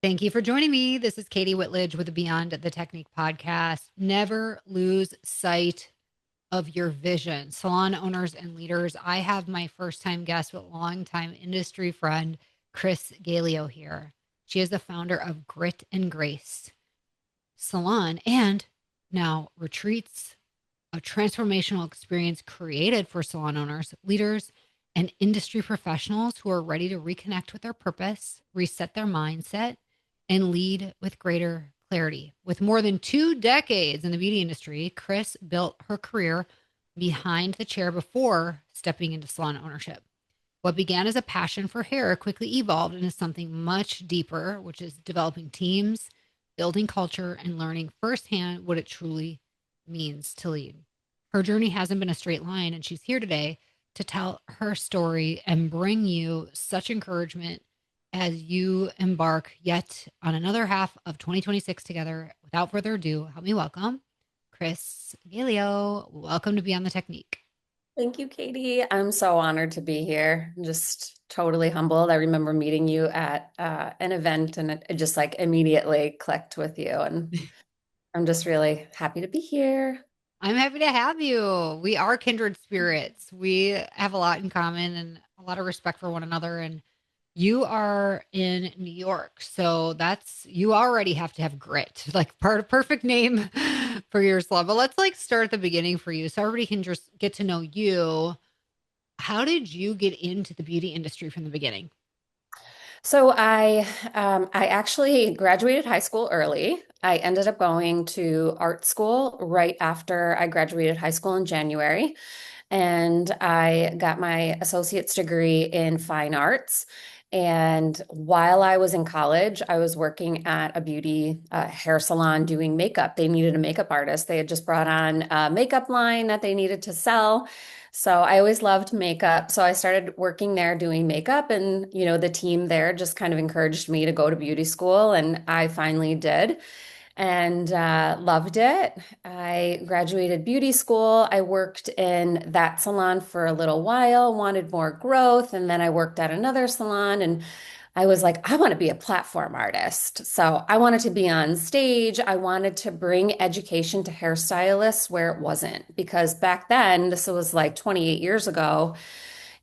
Thank you for joining me. This is Katie Whitledge with the Beyond the Technique podcast. Never lose sight of your vision. Salon owners and leaders, I have my first time guest with longtime industry friend, Chris GALEO here. She is the founder of Grit and Grace Salon and now retreats, a transformational experience created for salon owners, leaders, and industry professionals who are ready to reconnect with their purpose, reset their mindset, and lead with greater clarity. With more than 2 decades in the beauty industry, Chris built her career behind the chair before stepping into salon ownership. What began as a passion for hair quickly evolved into something much deeper, which is developing teams, building culture, and learning firsthand what it truly means to lead. Her journey hasn't been a straight line, and she's here today to tell her story and bring you such encouragement as you embark yet on another half of 2026 together. Without further ado, help me welcome Chris GALEO. Welcome to Beyond the Technique. Thank you, Katie. I'm so honored to be here. I'm just totally humbled. I remember meeting you at an event and it just like immediately clicked with you. And I'm just really happy to be here. I'm happy to have you. We are kindred spirits. We have a lot in common and a lot of respect for one another. And you are in New York. So that's, you already have to have grit, like perfect name for your salon. But let's like start at the beginning for you so everybody can just get to know you. How did you get into the beauty industry from the beginning? So I actually graduated high school early. I ended up going to art school right after I graduated high school in January, and I got my associate's degree in fine arts. And while I was in college, I was working at a beauty hair salon doing makeup. They needed a makeup artist. They had just brought on a makeup line that they needed to sell. So I always loved makeup. So I started working there doing makeup, and the team there just kind of encouraged me to go to beauty school, and I finally did and loved it. I graduated beauty school. I worked in that salon for a little while, wanted more growth, and then I worked at another salon and I was like, I want to be a platform artist. So I wanted to be on stage. I wanted to bring education to hairstylists where it wasn't, because back then, this was like 28 years ago,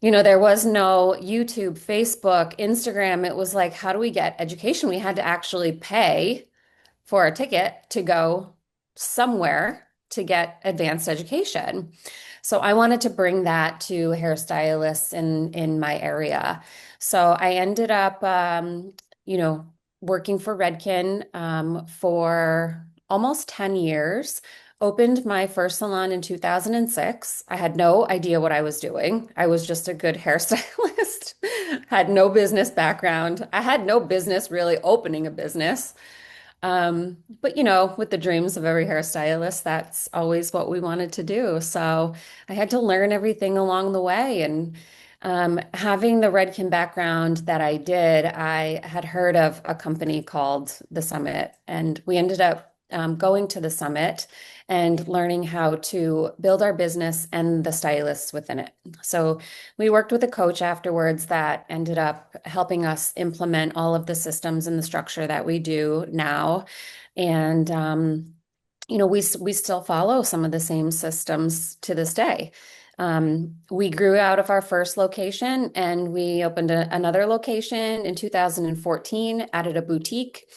there was no YouTube, Facebook, Instagram. It was like, how do we get education? We had to actually pay for a ticket to go somewhere to get advanced education. So I wanted to bring that to hairstylists in my area. So I ended up, you know, working for Redken for almost 10 years. Opened my first salon in 2006. I had no idea what I was doing. I was just a good hairstylist, had no business background. I had no business really opening a business. But with the dreams of every hairstylist, that's always what we wanted to do. So I had to learn everything along the way. And having the Redken background that I did, I had heard of a company called The Summit, and we ended up going to the summit and learning how to build our business and the stylists within it. So we worked with a coach afterwards that ended up helping us implement all of the systems and the structure that we do now. And we still follow some of the same systems to this day. We grew out of our first location and we opened another location in 2014, added a boutique,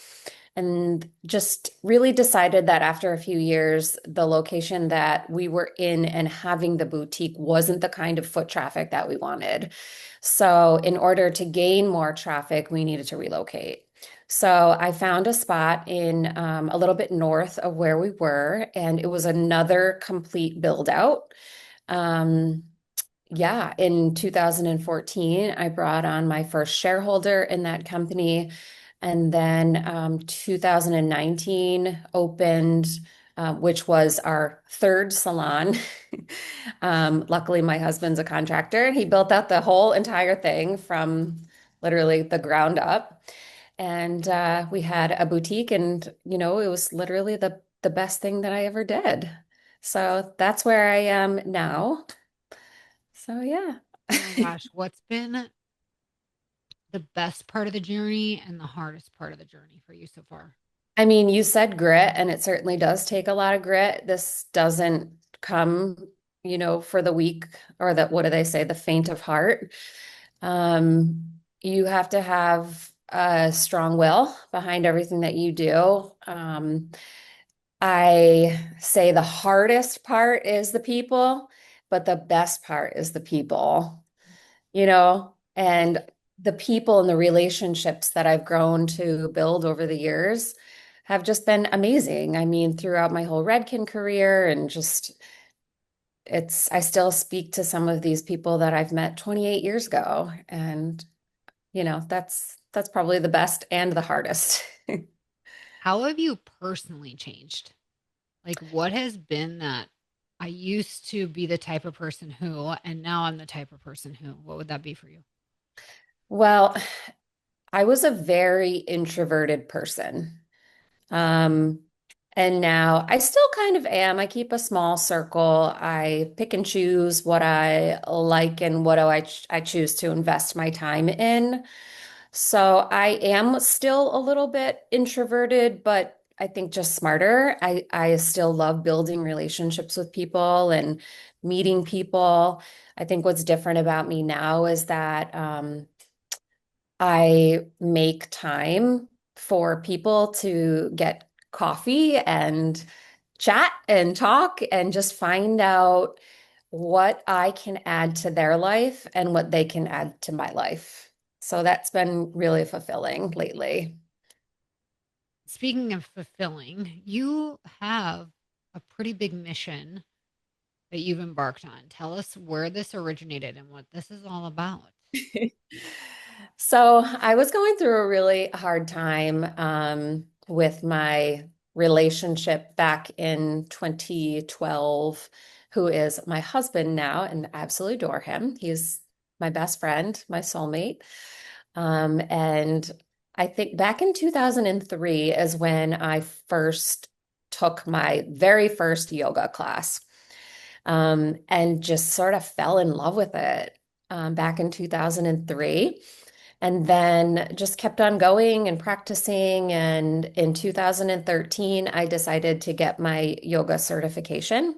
and just really decided that after a few years, the location that we were in and having the boutique wasn't the kind of foot traffic that we wanted. So, in order to gain more traffic, we needed to relocate. So, I found a spot in a little bit north of where we were, and it was another complete build out. Um, yeah, in 2014, I brought on my first shareholder in that company. And then 2019 opened, which was our third salon. Luckily, my husband's a contractor. He built out the whole entire thing from literally the ground up. And we had a boutique, and it was literally the best thing that I ever did. So that's where I am now. So yeah. Oh my gosh, what's been the best part of the journey and the hardest part of the journey for you so far? I mean, you said grit, and it certainly does take a lot of grit. This doesn't come, for the weak or the, what do they say, the faint of heart. You have to have a strong will behind everything that you do. I say the hardest part is the people, but the best part is the people, and the people and the relationships that I've grown to build over the years have just been amazing. I mean, throughout my whole Redkin career and just I still speak to some of these people that I've met 28 years ago. And, that's probably the best and the hardest. How have you personally changed? Like, what has been that I used to be the type of person who, and now I'm the type of person who? What would that be for you? Well, I was a very introverted person. Um, and now I still kind of am. I keep a small circle. I pick and choose what I like and what I choose to invest my time in. So I am still a little bit introverted, but I think just smarter. I still love building relationships with people and meeting people. I think what's different about me now is that I make time for people to get coffee and chat and talk and just find out what I can add to their life and what they can add to my life. So that's been really fulfilling lately. Speaking of fulfilling, you have a pretty big mission that you've embarked on. Tell us where this originated and what this is all about. So I was going through a really hard time with my relationship back in 2012, who is my husband now, and I absolutely adore him. He's my best friend, my soulmate. And I think back in 2003 is when I first took my very first yoga class, and just sort of fell in love with it back in 2003. And then just kept on going and practicing. And in 2013, I decided to get my yoga certification,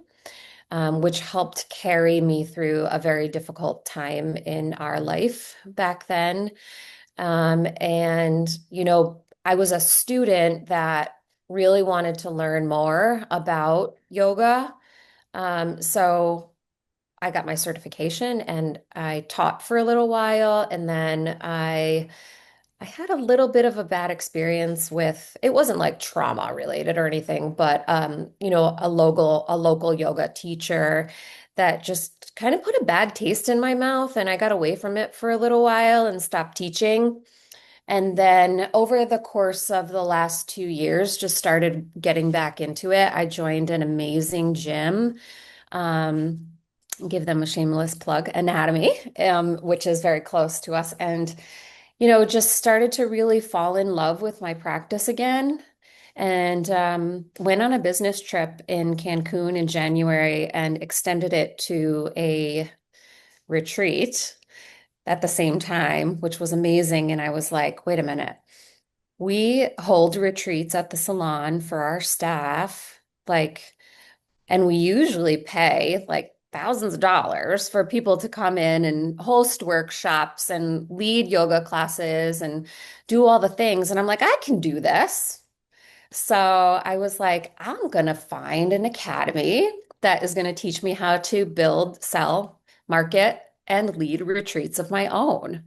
which helped carry me through a very difficult time in our life back then. And, I was a student that really wanted to learn more about yoga. So I got my certification and I taught for a little while, and then I had a little bit of a bad experience with, it wasn't like trauma related or anything, but a local yoga teacher that just kind of put a bad taste in my mouth, and I got away from it for a little while and stopped teaching. And then over the course of the last 2 years, just started getting back into it. I joined an amazing gym. Um, Give them a shameless plug, Anatomy, which is very close to us. And, just started to really fall in love with my practice again. And went on a business trip in Cancun in January and extended it to a retreat at the same time, which was amazing. And I was like, wait a minute. We hold retreats at the salon for our staff, and we usually pay like thousands of dollars for people to come in and host workshops and lead yoga classes and do all the things. And I'm like, I can do this. So I was like, I'm going to find an academy that is going to teach me how to build, sell, market, and lead retreats of my own.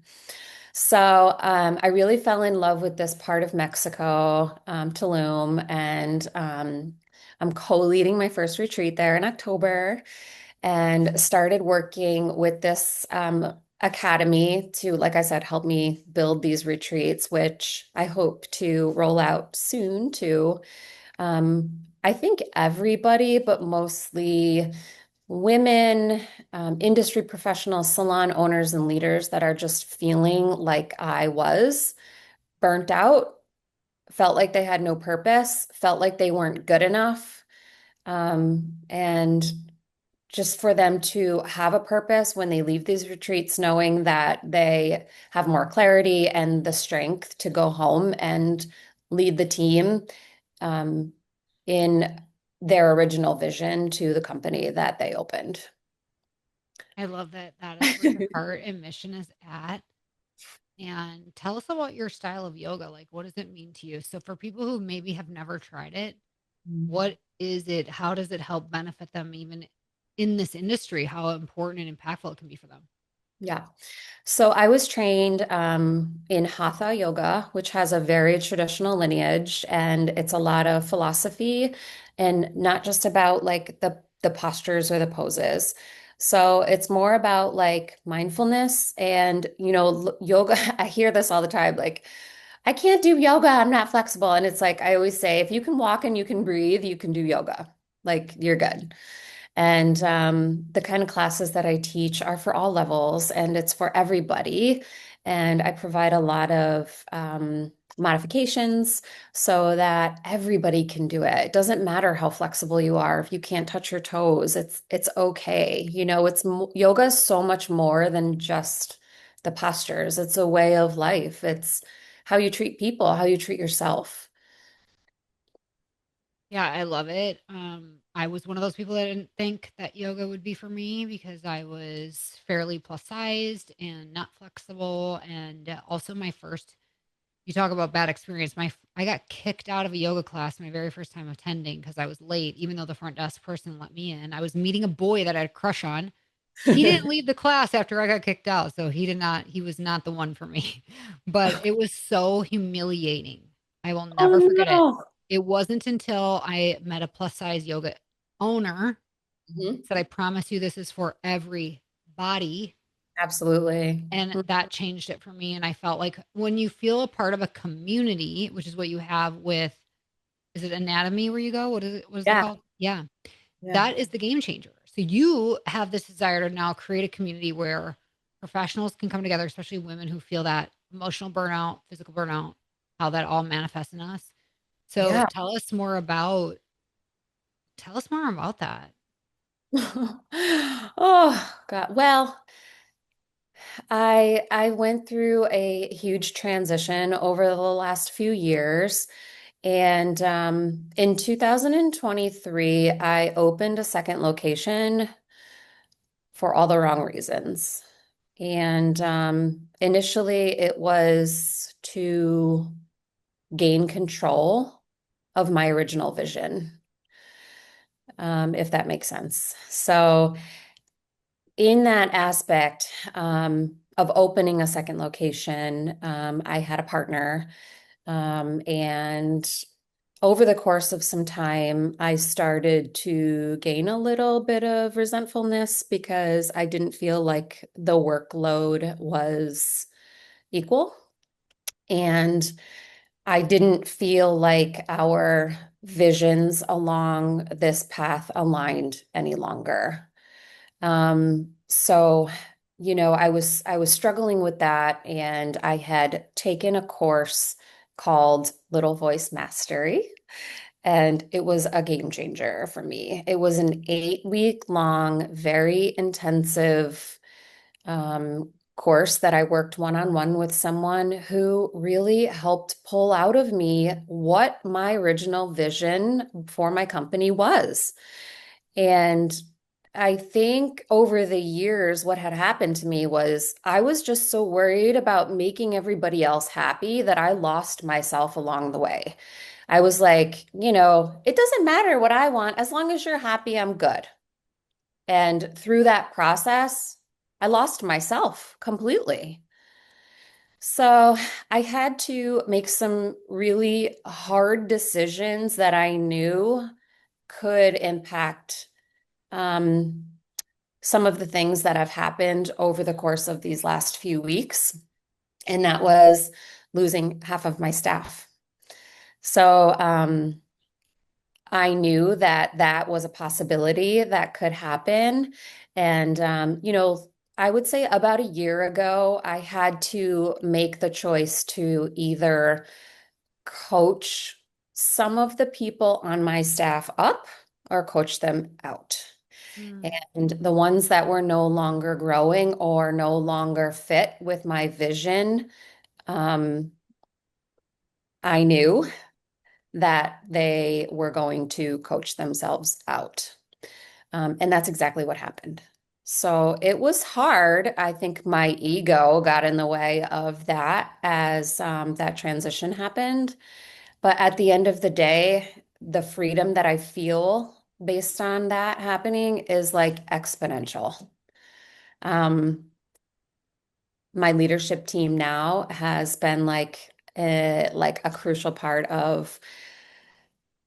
So I really fell in love with this part of Mexico, Tulum, and I'm co-leading my first retreat there in October, and started working with this academy to, like I said, help me build these retreats, which I hope to roll out soon to, I think everybody, but mostly women, industry professionals, salon owners, and leaders that are just feeling like I was burnt out, felt like they had no purpose, felt like they weren't good enough, and just for them to have a purpose when they leave these retreats, knowing that they have more clarity and the strength to go home and lead the team um, in their original vision to the company that they opened. I love that that is where your heart and mission is at. And tell us about your style of yoga. Like, what does it mean to you? So, for people who maybe have never tried it, what is it? How does it help benefit them even in this industry? How important and impactful it can be for them? Yeah. So I was trained in Hatha yoga, which has a very traditional lineage, and it's a lot of philosophy and not just about like the postures or the poses. So it's more about like mindfulness and yoga. I hear this all the time, like I can't do yoga, I'm not flexible. And it's like I always say, if you can walk and you can breathe, you can do yoga. Like you're good. And the kind of classes that I teach are for all levels and it's for everybody. And I provide a lot of modifications so that everybody can do it. It doesn't matter how flexible you are. If you can't touch your toes, it's okay. Yoga is so much more than just the postures. It's a way of life. It's how you treat people, how you treat yourself. Yeah, I love it. I was one of those people that didn't think that yoga would be for me because I was fairly plus sized and not flexible. And also, my first, you talk about bad experience. I got kicked out of a yoga class my very first time attending because I was late, even though the front desk person let me in. I was meeting a boy that I had a crush on. He didn't leave the class after I got kicked out, so he was not the one for me. But it was so humiliating. I will Oh never forget it. no. It wasn't until I met a plus size yoga owner Mhm. said, I promise you this is for everybody. Absolutely. And that changed it for me. And I felt like when you feel a part of a community, which is what you have with, is it anatomy where you go? What is it Yeah. called? Yeah. Yeah. That is the game changer. So you have this desire to now create a community where professionals can come together, especially women who feel that emotional burnout, physical burnout, how that all manifests in us. So Yeah. tell us more about that. Oh God. Well, I went through a huge transition over the last few years. And in 2023, I opened a second location for all the wrong reasons. And initially, it was to gain control of my original vision, if that makes sense. So, in that aspect of opening a second location, I had a partner. And over the course of some time, I started to gain a little bit of resentfulness because I didn't feel like the workload was equal. And I didn't feel like our visions along this path aligned any longer. So, I was struggling with that, and I had taken a course called Little Voice Mastery, and it was a game changer for me. It was an 8-week long, very intensive course that I worked one-on-one with someone who really helped pull out of me what my original vision for my company was. And I think over the years, what had happened to me was I was just so worried about making everybody else happy that I lost myself along the way. I was like, it doesn't matter what I want. As long as you're happy, I'm good. And through that process, I lost myself completely. So I had to make some really hard decisions that I knew could impact um, some of the things that have happened over the course of these last few weeks. And that was losing half of my staff. So I knew that that was a possibility that could happen. And, I would say about a year ago, I had to make the choice to either coach some of the people on my staff up or coach them out. Mm. And the ones that were no longer growing or no longer fit with my vision, um, I knew that they were going to coach themselves out. And that's exactly what happened. So it was hard. I think my ego got in the way of that as that transition happened. But at the end of the day, the freedom that I feel based on that happening is like exponential. Um, my leadership team now has been like a crucial part of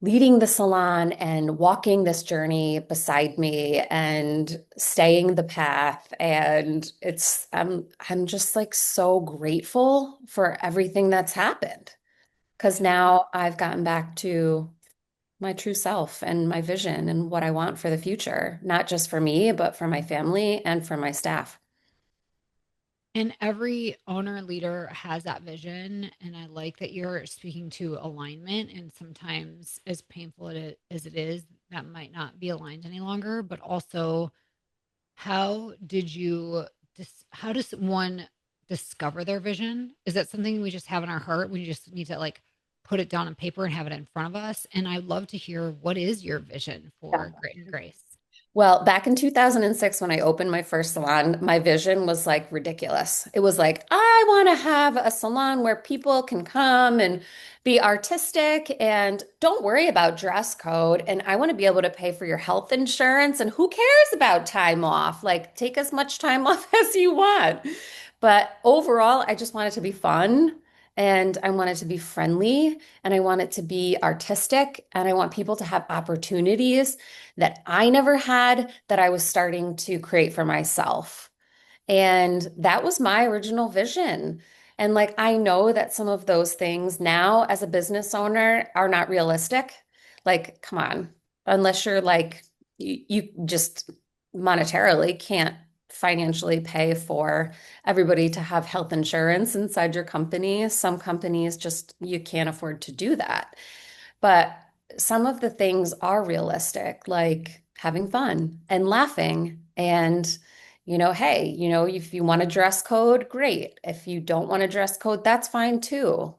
leading the salon and walking this journey beside me and staying the path. And I'm just like so grateful for everything that's happened because Yeah. now I've gotten back to my true self and my vision and what I want for the future, not just for me, but for my family and for my staff. And every owner leader has that vision. And I like that you're speaking to alignment. And sometimes, as painful as it is, that might not be aligned any longer. But also, how did you, how does one discover their vision? Is that something we just have in our heart? We just need to like put it down on paper and have it in front of us. And I'd love to hear, what is your vision for Grit and Grace? Well, back in 2006, when I opened my first salon, my vision was like ridiculous. It was like, I want to have a salon where people can come and be artistic and don't worry about dress code. And I want to be able to pay for your health insurance. And who cares about time off? Like, take as much time off as you want. But overall, I just want it to be fun and I want it to be friendly and I want it to be artistic and I want people to have opportunities that I never had that I was starting to create for myself. And that was my original vision. And like, I know that some of those things now as a business owner are not realistic. Like, come on, unless you're like, you just monetarily can't financially pay for everybody to have health insurance inside your company. Some companies just, you can't afford to do that. But some of the things are realistic, like having fun and laughing and hey, if you want a dress code, great. If you don't want a dress code, that's fine too.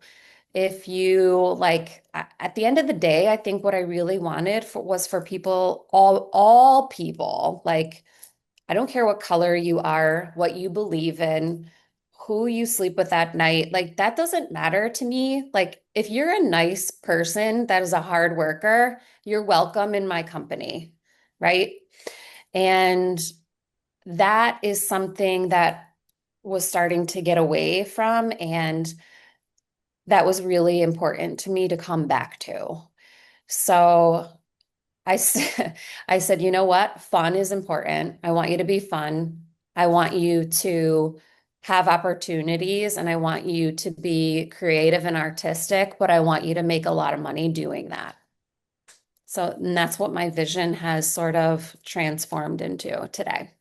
If you like, at the end of the day, I think what I really wanted was for people, all people, like I don't care what color you are, what you believe in, who you sleep with at night. Like, that doesn't matter to me. Like, if you're a nice person that is a hard worker, you're welcome in my company, right? And that is something that was starting to get away from. And that was really important to me to come back to. So, I said, I said, you know what? Fun is important. I want you to be fun. I want you to have opportunities and I want you to be creative and artistic, but I want you to make a lot of money doing that. So, and that's what my vision has sort of transformed into today.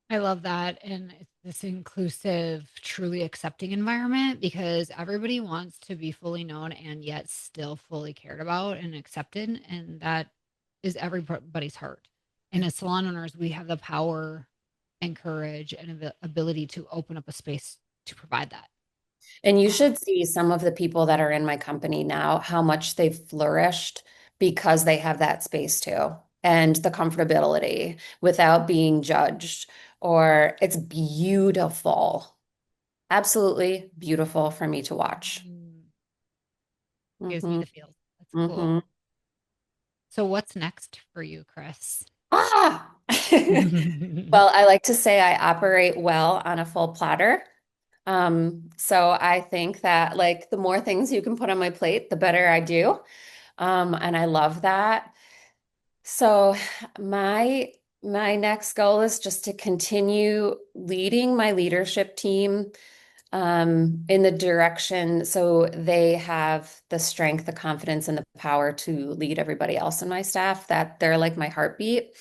I love that. And it's this inclusive, truly accepting environment because everybody wants to be fully known and yet still fully cared about and accepted. And that is everybody's heart. And as salon owners, we have the power and courage and ability to open up a space to provide that. And you Um, should see some of the people that are in my company now, how much they've flourished because they have that space too, and the comfortability without being judged. Or it's beautiful, absolutely beautiful for me to watch. mm, gives me Hmm. the feels. That's cool. Hmm. So, what's next for you, Chris? Ah! Well, I like to say I operate well on a full platter. So I think that like the more things you can put on my plate, the better I do. And I love that. So my my next goal is just to continue leading my leadership team in the direction so they have the strength, the confidence, and the power to lead everybody else in my staff, that they're like my heartbeat.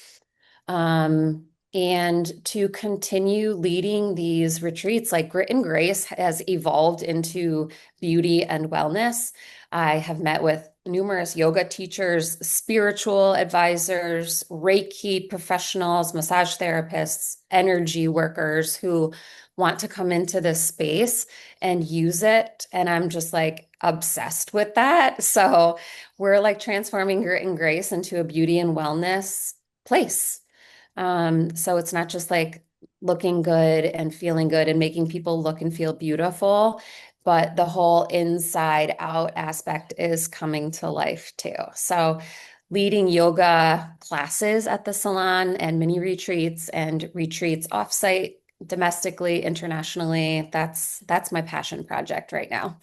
And to continue leading these retreats, like Grit and Grace has evolved into beauty and wellness. I have met with numerous yoga teachers, spiritual advisors, Reiki professionals, massage therapists, energy workers who want to come into this space and use it. And I'm just like obsessed with that. So we're like transforming Grit and Grace into a beauty and wellness place. So it's not just like looking good and feeling good and making people look and feel beautiful, but the whole inside out aspect is coming to life too. So leading yoga classes at the salon and mini retreats and retreats offsite domestically, internationally, that's my passion project right now.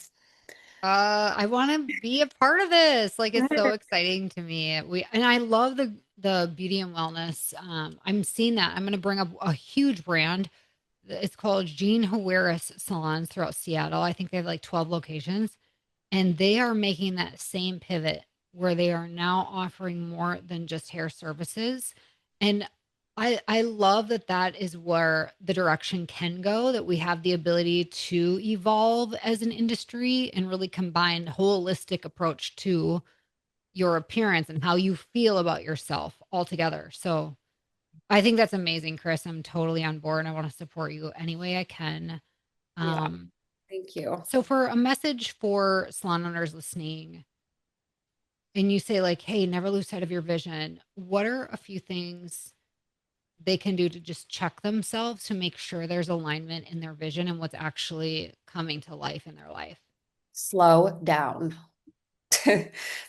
I want to be a part of this. Like it's so exciting to me. And I love the beauty and wellness. I'm seeing that. I'm going to bring up a huge brand. It's called Jean Hueris Salons throughout Seattle. I think they have like 12 locations, and they are making that same pivot where they are now offering more than just hair services. And I love that that is where the direction can go, that we have the ability to evolve as an industry and really combine holistic approach to your appearance and how you feel about yourself altogether. So I think that's amazing, Chris. I'm totally on board. I want to support you any way I can. Yeah, Um, thank you. so for a message for salon owners listening, and you say like, hey, never lose sight of your vision, what are a few things they can do to just check themselves to make sure there's alignment in their vision and what's actually coming to life in their life? Slow down.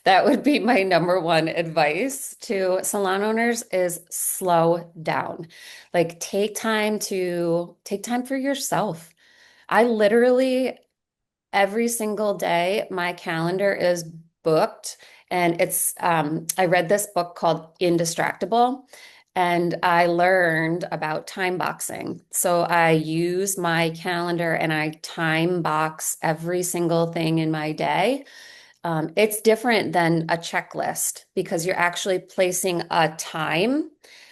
That would be my number one advice to salon owners is slow down. Like take time for yourself. I literally every single day my calendar is booked and it's I read this book called Indistractable and I learned about time boxing. So I use my calendar and I time box every single thing in my day. It's different than a checklist because you're actually placing a time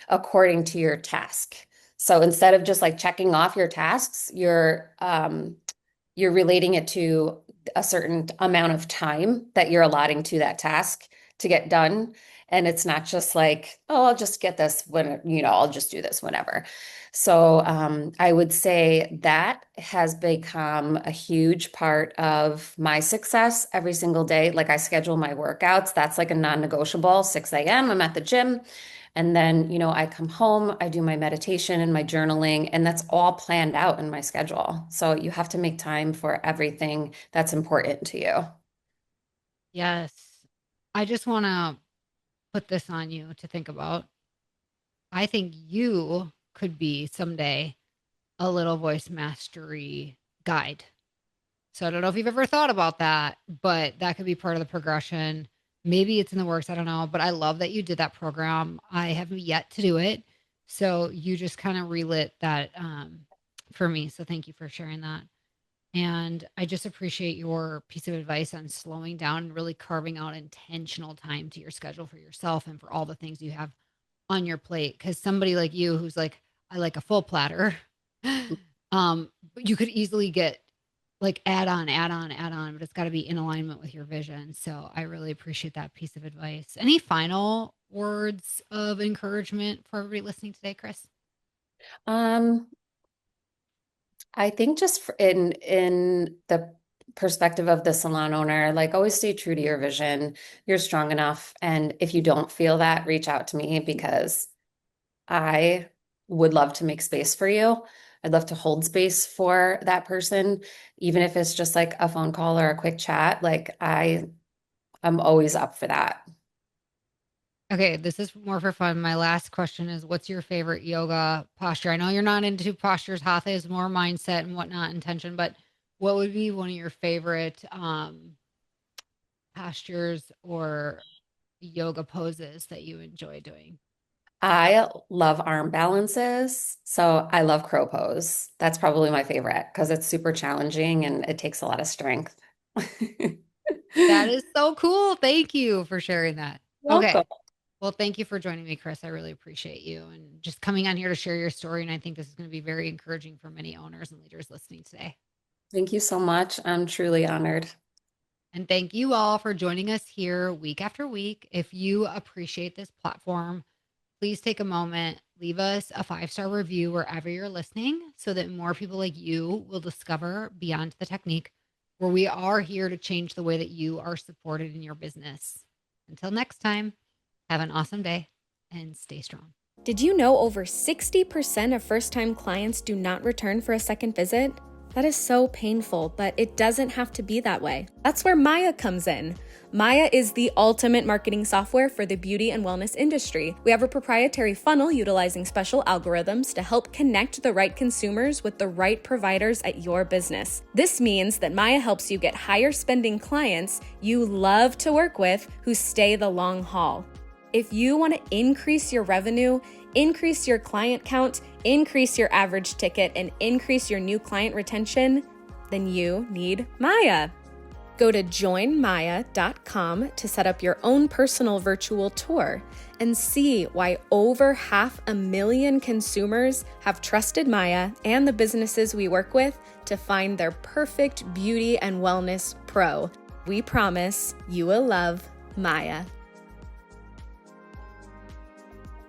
according to your task. So instead of just like checking off your tasks, you're relating it to a certain amount of time that you're allotting to that task to get done. And it's not just like, oh, I'll just get this when, I'll just do this whenever. So I would say that has become a huge part of my success every single day. Like I schedule my workouts. That's like a non-negotiable. 6 a.m. I'm at the gym. And then, I come home, I do my meditation and my journaling, and that's all planned out in my schedule. So you have to make time for everything that's important to you. Yes. I just want to put this on you to think about. I think you could be someday a little voice mastery guide. So I don't know if you've ever thought about that, but that could be part of the progression. Maybe it's in the works. I don't know. But I love that you did that program. I haven't yet to do it. So you just kind of relit that for me. So thank you for sharing that. And I just appreciate your piece of advice on slowing down and really carving out intentional time to your schedule for yourself and for all the things you have on your plate. Because somebody like you who's like, I like a full platter, but you could easily get like add on, but it's got to be in alignment with your vision. So I really appreciate that piece of advice. Any final words of encouragement for everybody listening today, Chris? Um, I think just in the perspective of the salon owner, like always stay true to your vision. You're strong enough, and if you don't feel that, reach out to me because I would love to make space for you. I'd love to hold space for that person, even if it's just like a phone call or a quick chat. I'm always up for that. Okay, this is more for fun. My last question is what's your favorite yoga posture? I know you're not into postures. Hatha is more mindset and whatnot, intention, but what would be one of your favorite postures or yoga poses that you enjoy doing? I love arm balances, so I love crow pose. That's probably my favorite because it's super challenging and it takes a lot of strength. That is so cool. Thank you for sharing that. Welcome. Okay. Well, thank you for joining me, Chris. I really appreciate you and just coming on here to share your story. And I think this is going to be very encouraging for many owners and leaders listening today. Thank you so much. I'm truly honored. And thank you all for joining us here week after week. If you appreciate this platform, please take a moment, leave us a 5-star review wherever you're listening so that more people like you will discover Beyond the Technique, where we are here to change the way that you are supported in your business. Until next time, have an awesome day and stay strong. Did you know over 60% of first-time clients do not return for a second visit? That is so painful, but it doesn't have to be that way. That's where Maya comes in. Maya is the ultimate marketing software for the beauty and wellness industry. We have a proprietary funnel utilizing special algorithms to help connect the right consumers with the right providers at your business. This means that Maya helps you get higher spending clients you love to work with who stay the long haul. If you want to increase your revenue, increase your client count, increase your average ticket, and increase your new client retention, then you need Maya. Go to joinmaya.com to set up your own personal virtual tour and see why over 500,000 consumers have trusted Maya and the businesses we work with to find their perfect beauty and wellness pro. We promise you will love Maya.